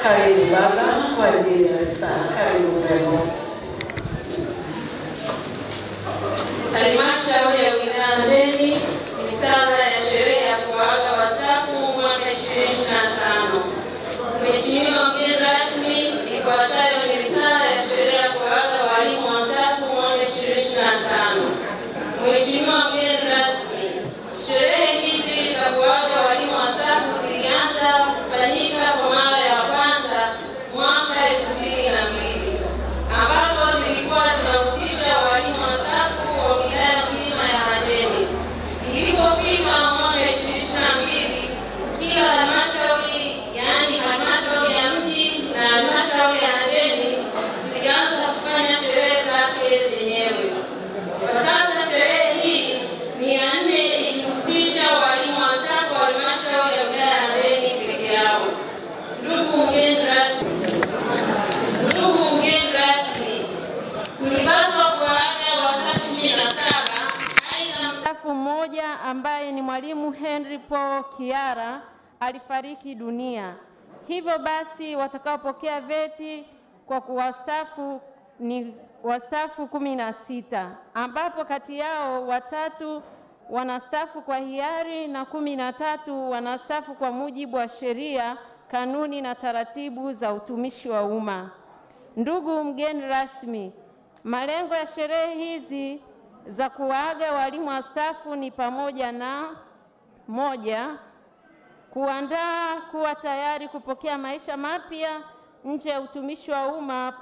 Karibu baba kwa ajili ya saa. Karibu mrembo. Halmashauri ya wilaya Handeni ni sala ya sherehe ya kuaga wastaafu mwaka 2025. Mheshimiwa mgeni rasmi, ifuatayo ni sala ya sherehe ya kuaga walimu wastaafu mwaka 2025. Mheshimiwa mgeni rasmi, sherehe hizi za kuaga walimu wastaafu zilianza kufanyika kwa mara ya kwanza mwaka 2002, ambapo zilikuwa zinahusisha walimu wastaafu wa wilaya nzima ya Handeni. Ilipofika mwaka 2022, kila halmashauri, yaani halmashauri ya mji na halmashauri ya Handeni, zilianza kufanya sherehe zake zenyewe. Kwa sasa sherehe hii ni ya 4 ikihusisha walimu wastaafu wa halmashauri ya wilaya ya Handeni peke yao. Ndugu mgeni rasmi, tulipaswa kuaga wastaafu 17. Aidha, mstaafu mmoja ambaye ni mwalimu Henry Paul Kiara alifariki dunia. Hivyo basi watakaopokea vyeti kwa kuwastaafu ni wastaafu 16, ambapo kati yao 3 wanastaafu kwa hiari na 13 wanastaafu kwa mujibu wa sheria, kanuni na taratibu za utumishi wa umma. Ndugu mgeni rasmi, malengo ya sherehe hizi za kuwaaga walimu wastaafu ni pamoja na: 1, kuandaa kuwa tayari kupokea maisha mapya nje ya utumishi wa umma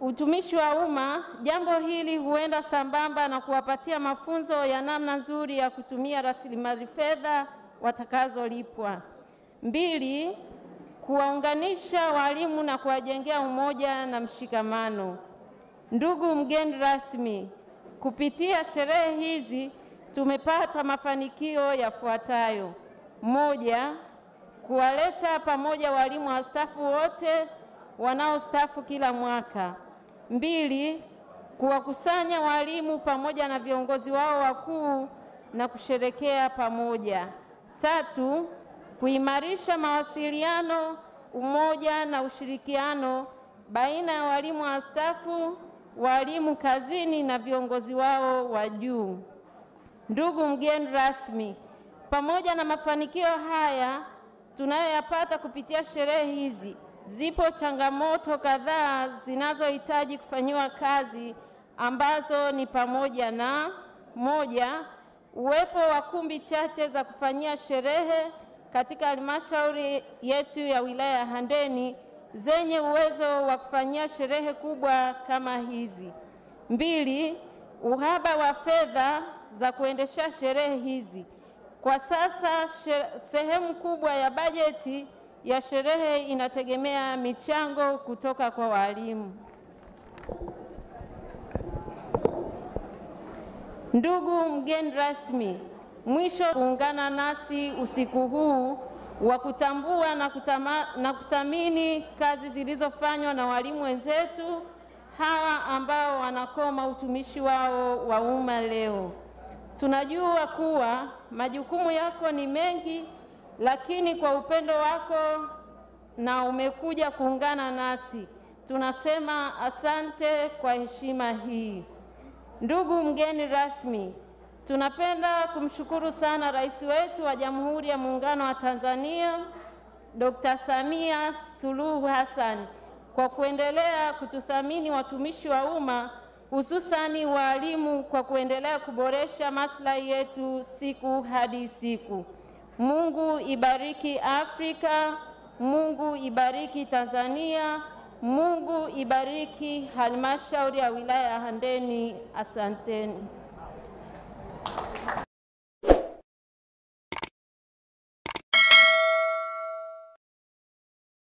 utumishi wa umma. Jambo hili huenda sambamba na kuwapatia mafunzo ya namna nzuri ya kutumia rasilimali fedha watakazolipwa. 2, kuwaunganisha walimu na kuwajengea umoja na mshikamano. Ndugu mgeni rasmi, kupitia sherehe hizi tumepata mafanikio yafuatayo: 1, kuwaleta pamoja walimu wastaafu wote wanaostaafu kila mwaka. 2, kuwakusanya walimu pamoja na viongozi wao wakuu na kusherekea pamoja. 3, kuimarisha mawasiliano, umoja na ushirikiano baina ya walimu wastaafu, walimu kazini na viongozi wao wa juu. Ndugu mgeni rasmi, pamoja na mafanikio haya tunayoyapata kupitia sherehe hizi, zipo changamoto kadhaa zinazohitaji kufanyiwa kazi, ambazo ni pamoja na: 1, uwepo wa kumbi chache za kufanyia sherehe katika halmashauri yetu ya wilaya ya Handeni zenye uwezo wa kufanyia sherehe kubwa kama hizi. 2, uhaba wa fedha za kuendesha sherehe hizi. Kwa sasa sehemu kubwa ya bajeti ya sherehe inategemea michango kutoka kwa walimu. Ndugu mgeni rasmi, mwisho kuungana nasi usiku huu wa kutambua na kuthamini kazi zilizofanywa na walimu wenzetu hawa ambao wanakoma utumishi wao wa umma leo. Tunajua kuwa majukumu yako ni mengi, lakini kwa upendo wako na umekuja kuungana nasi, tunasema asante kwa heshima hii. Ndugu mgeni rasmi, tunapenda kumshukuru sana Rais wetu wa Jamhuri ya Muungano wa Tanzania, Dr. Samia Suluhu Hassan, kwa kuendelea kututhamini watumishi wa umma, hususani walimu, kwa kuendelea kuboresha maslahi yetu siku hadi siku. Mungu ibariki Afrika, Mungu ibariki Tanzania, Mungu ibariki halmashauri ya wilaya ya Handeni. Asanteni.